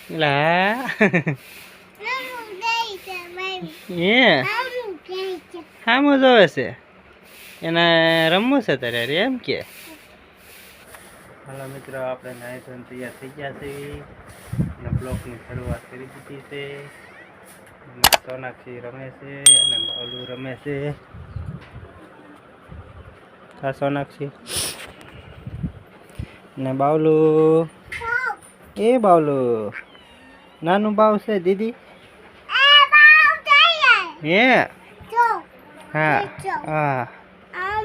લા એ હામું જોવે છે એને રમવું છે તારે રે એમ કે હાલો મિત્રો આપણે નાહી ધોઈને તૈયાર થઈ ગયા છે અને બ્લોકની શરૂઆત કરી દીધી છે. સોનાક્ષી રમે છે અને બાવલું રમે છે. હા સોનાક્ષી ને બાવલું એ બાવલું નાનું બાવ છે દીદી હે હા હા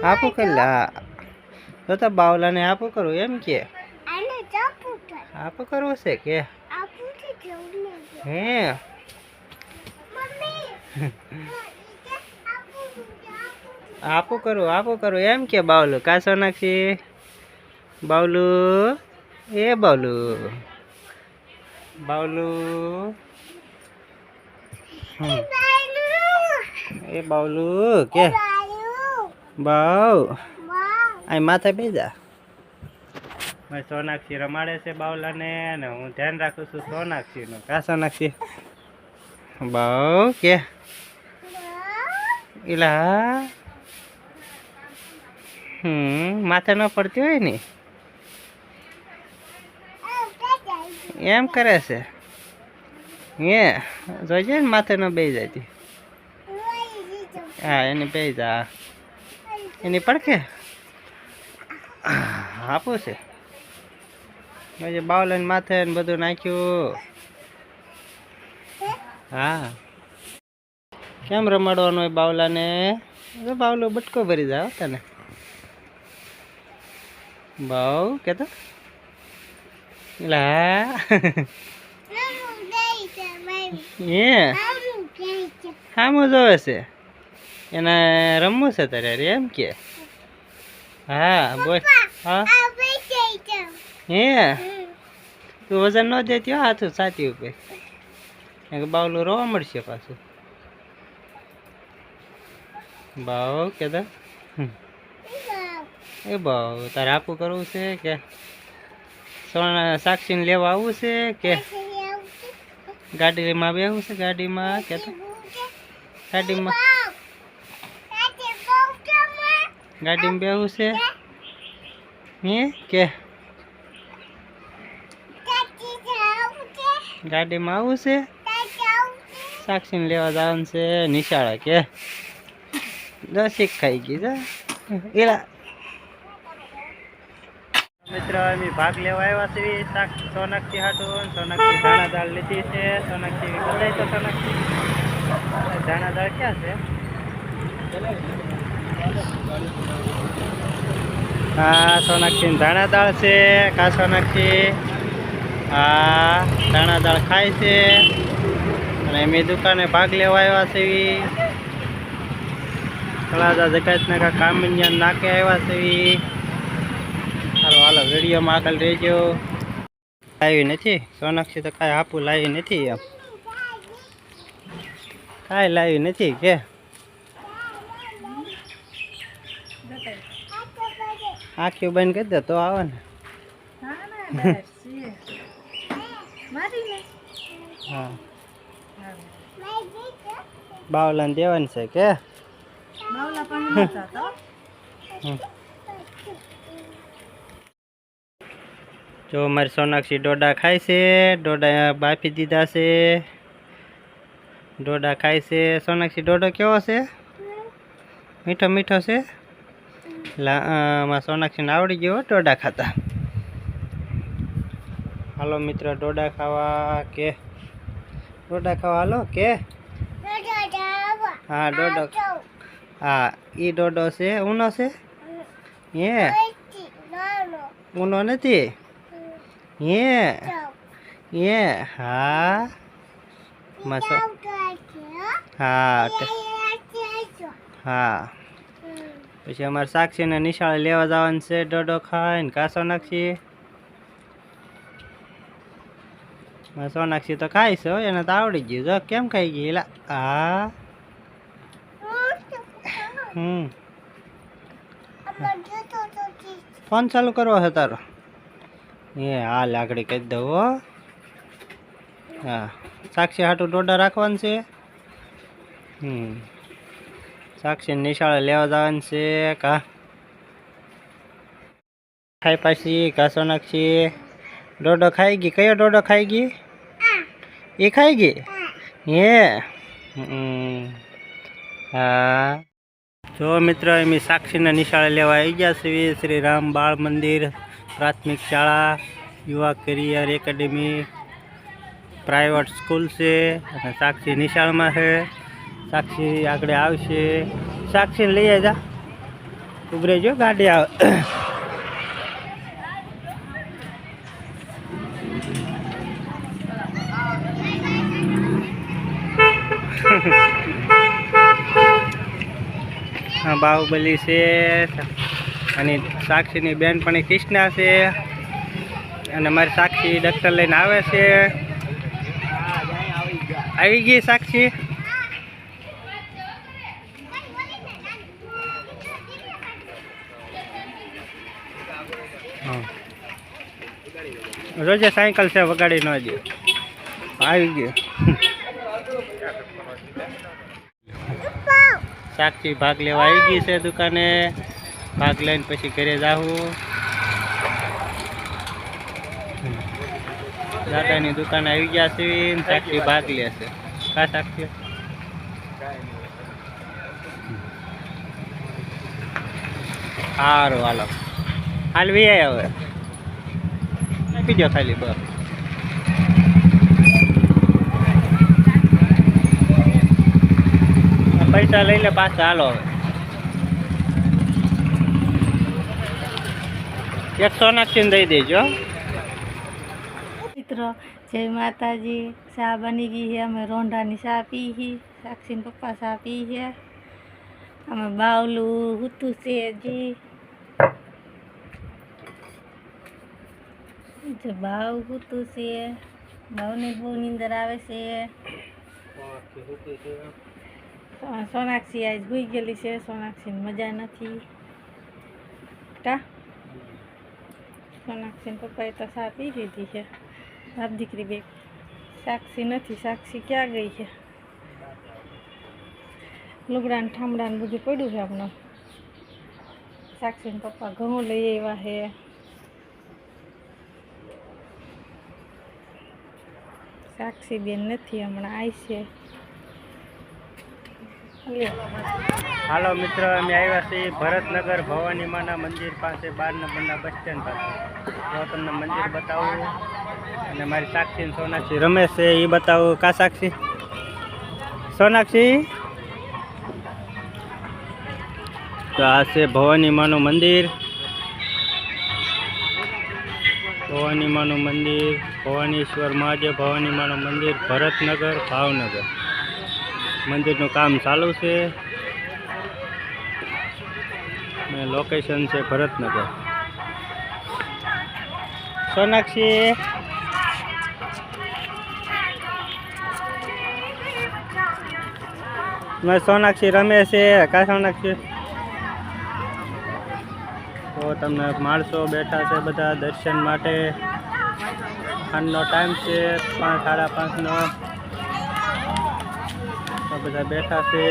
આપું કરી હા તો બાવલાને આપું કરું એમ કે આપું કરવું છે કે હે આપું કરું એમ કે બાવલું કા સોનાક્ષી બાવલું એ બાવલું બાવલું એ બાવલું કે બાવ આ માથે બેજા સોનાક્ષી રમાડે છે બાવલાને અને હું ધ્યાન રાખું છું સોનાક્ષીનું કા સોનાક્ષી બાવ કે એલા માથે ન પડતી હોય ને એમ કરે છે હે જોઈજે ને માથે ન બે જતી હા એની બે જા એની પડખે આપું છે પછી બાવલાને માથે ને બધું નાખ્યું. હા કેમ રમાડવાનું હોય બાવલાને બાવલો બટકો ભરી જાવ તને બાવ કેતો લા એ હામું જોવે છે એને રમવું છે તારે રે એમ કે હા બોલ હા હે તું વજન ન દેતી હાથું સાચી ઉપર બાવલું રોવા મળશે પાછું બાવ કેતા એ બાવ તારે આપું કરવું છે કે સોના સાક્ષીને લેવા આવવું છે કે ગાડીમાં બેવું છે ગાડીમાં કેતા ગાડીમાં બેવું છે હે કે ગાડીમાં આવું છે સાક્ષીને લેવા જવાનું છે નિશાળે કે દસેક ખાઈ ગઈ છે એલા મિત્રો અમે ભાગ લેવા આવ્યા છે સોનાક્ષી હાટું સોનાક્ષી ધાણા દાળ લીધી છે સોનાક્ષી બધાય તો સોનાક્ષી ધાણા દાળ ક્યાં છે હા સોનાક્ષી ધાણા દાળ છે કા સોનાક્ષી હા ધાણા દાળ ખાય છે અને એમની દુકાને ભાગ લેવા આવ્યા છે તળાજા જગાતના કા કામન્યા નાકે આવ્યા છે હાલો હાલો વિડીયોમાં આગળ રહેજો. લાવી નથી સોનાક્ષી તો કાંઈ આપું લાવી નથી એમ કાંઈ લાવી નથી કે આખી બંધ કરી દે તો આવે ને હા બાવલાને દેવાની છે કે જો મારી સોનાક્ષી ડોડા ખાય છે ડોડા બાફી દીધા છે ડોડા ખાય છે સોનાક્ષી ડોડો કેવો છે મીઠો મીઠો છે સોનાક્ષીને આવડી ગયો ડોડા ખાતા. હાલો મિત્ર ડોડા ખાવા કે ડોડા ખાવા હાલો કે હા ડોડો હા ઈ ડોડો છે ઊનો છે હે ઊનો નથી હે હા હા હા પછી અમારે સાક્ષીને નિશાળે લેવા જવાનું છે ડોડો ખાઈને કા સોનાક્ષી સોનાક્ષી તો ખાય છે એને તો આવડી ગયું જો કેમ ખાઈ ગઈ એલા હા ફોન ચાલુ કરવો છે તારો એ હા લાકડી કહી દઉં હા સાક્ષી હાટું ડોડા રાખવાનું છે. સાક્ષી નિશાળે લેવા જવાનું છે. કા ખાઈ પાછી ઘાસો નાખી. ડોડો ખાઈ ગઈ. કયો ડોડો ખાઈ ગઈ? એ ખાઈ ગઈ હે. હા જો મિત્ર એમ સાક્ષીના નિશાળે લેવા આવી ગયા છે. શ્રી રામ બાળ મંદિર પ્રાથમિક શાળા યુવા કરિયર એકેડેમી પ્રાઇવેટ સ્કૂલ છે અને સાક્ષી નિશાળમાં છે. સાક્ષી આગળ આવશે. સાક્ષીને લઈ જા. ઉભરે જો ગાડી આવે. હા બાહુબલી છે અને સાક્ષીની બેન પણ કૃષ્ણા છે અને મારી સાક્ષી ડૉક્ટર લઈને આવે છે. આવી ગઈ સાક્ષી. રોજે સાયકલ છે વગાડી ન દે. આવી ગયો. સાક્ષી ભાગ લેવા આવી ગઈ છે દુકાને. ભાગ લઈને પછી ઘરે જાવું. દાદાની દુકાને આવી ગયા છે. સાક્ષી ભાગ લે છે. કા સાક્ષી સારું હાલો હાલ વી હવે આપી દો ખાલી બસ. પૈસા લઈ લે પાછા. હાલો હવે 100 નાખીને દઈ દેજો. મિત્રો જય માતાજી. ચા બની ગઈ છે. અમે રોંઢાની ચા પી છે. સાક્ષી પપ્પા ચા પી છે. અમે બાવલું હુતું છે જી. ભાવ હુતું છે. ભાવને બહુ નીંદર આવે છે. સોનાક્ષી આજ ભૂઈ ગયેલી છે. સોનાક્ષીને મજા નથી. કા સોનાક્ષીને પપ્પાએ તો ચા પી લીધી છે. બાપ દીકરી બે. સાક્ષી નથી. સાક્ષી ક્યાં ગઈ છે? લુગડાને ઠામડાને બધું પડ્યું છે આપણું. સાક્ષીને પપ્પા ઘઉં લઈ આવ્યા છે. સાક્ષી બેન નથી હમણાં આવી છે. હાલો મિત્રો અમે આવ્યા છીએ ભરતનગર ભવાની માના મંદિર પાસે 12 નંબરના બસ સ્ટેન્ડ પાસે. તો તમને મંદિર બતાવું અને મારી સાક્ષી સોનાક્ષી રમે છે એ બતાવું. કા સાક્ષી સોનાક્ષી. તો આ છે ભવાની માનું મંદિર. ભવાની માનું મંદિર ભવાનીશ્વર મહાદેવ ભવાની માનું મંદિર ભરતનગર ભાવનગર. મંદિરનું કામ ચાલુ છે. લોકેશન છે ભરતનગર. સોનાક્ષી સોનાક્ષી રમે છે. કા સોનાક્ષી. તો તમને માણસો બેઠા છે બધા દર્શન માટે. સાંજનો ટાઈમ છે 5 સાડા 5નો. બધા બેઠા છે.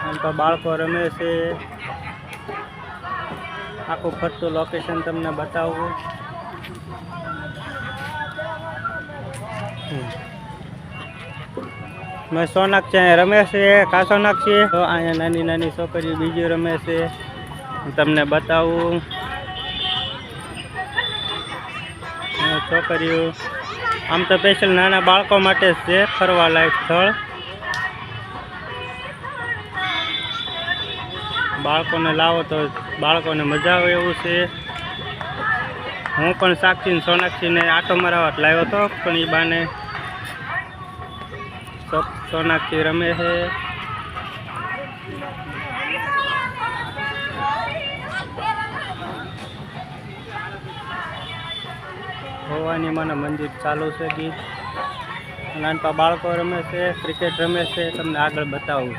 આમ તો બાળકો રમે છે. આખું ફરતું લોકેશન તમને બતાવું. મેં સોનાક્ષી અહીંયા રમે છે. કા સોનાક્ષી. તો અહીંયા નાની નાની છોકરીઓ બીજી રમે છે. હું તમને બતાવું. છોકરીઓ આમ તો સ્પેશિયલ નાના બાળકો માટે જ છે ફરવા લાયક સ્થળ. બાળકોને લાવો તો બાળકોને મજા આવે એવું છે. હું પણ સાક્ષી સોનાક્ષીને આટો મરાવટ લાવ્યો હતો પણ એ બાને સોનાક્ષી રમે છે. ભવાની માના મંદિર ચાલુ છે. ગીત નાનપા બાળકો રમે છે. ક્રિકેટ રમે છે. તમને આગળ બતાવું.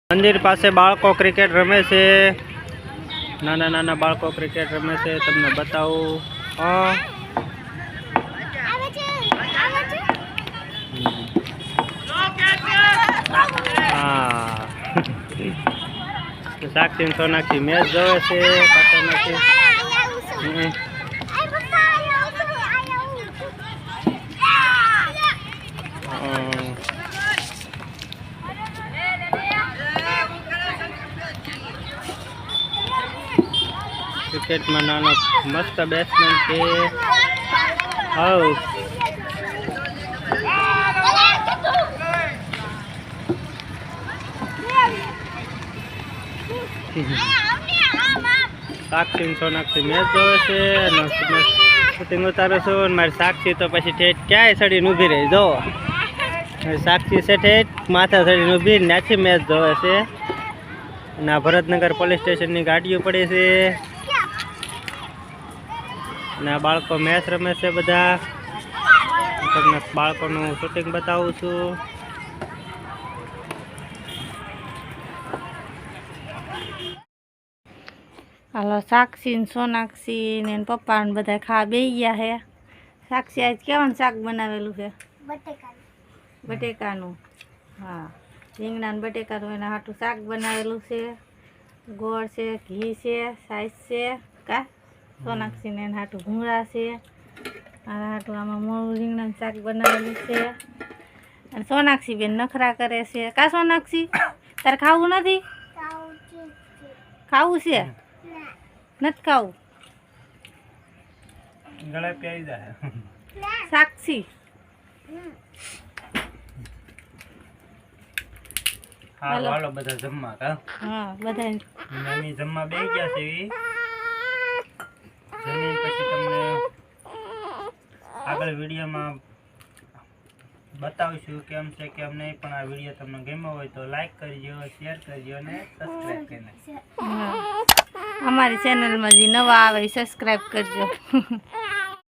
મંદિર પાસે બાળકો ક્રિકેટ રમે છે. નાના નાના બાળકો ક્રિકેટ રમે છે. તમને બતાવું. સાક્ષી ને સોનાક્ષી મેચ જોવે છે કાકા નથી. ક્રિકેટમાં નાનો મસ્ત બેટ્સમેન છે. હવ સાક્ષી ને સોનાક્ષી મેચ જોવે છે અને શૂટિંગ ઉતારું છું અને મારી સાક્ષી તો પછી ઠેઠ ક્યાંય ચડીને ઊભી રહી જો. સાક્ષી છે ઠેઠ માથા ચડીને ઊભી ત્યાંથી મેચ જોવે છે. અને આ ભરતનગર પોલીસ સ્ટેશનની ગાડીઓ પડી છે અને આ બાળકો મેચ રમે છે બધા. તમને બાળકોનું શૂટિંગ બતાવું છું. હાલો સાક્ષી ને સોનાક્ષી ને એના પપ્પા ને બધા ખાવા બેસી ગયા હે. સાક્ષી આજ કેવાનું શાક બનાવેલું છે? બટેકાનું. હા, રીંગણા ને બટેકાનું એના હાટું શાક બનાવેલું છે. ગોળ છે, ઘી છે, સાઈઝ છે કા સોનાક્ષી ને એના હાટું ભૂંગળા છે. મારા હાટું આમાં મોળું રીંગણાનું શાક બનાવેલું છે. અને સોનાક્ષી બેન નખરા કરે છે કા સોનાક્ષી? તારે ખાવું નથી? ખાવું છે? નથી ખાવું. ગળે પ્યાઈ જાય સાક્ષી હાલો બધા જમવા કા. હા બધા મમ્મી જમવા બેસી ગયા છે. જમીન પછી તમને આગળ વિડીયોમાં બતાવીશું કેમ છે કેમ નહીં. પણ આ વિડીયો તમને ગમ્યો હોય તો લાઈક કરજો, શેર કરજો અને સબસ્ક્રાઈબ કરી નાખજો. અમારી ચેનલમાં જે નવા આવે સબસ્ક્રાઈબ કરજો.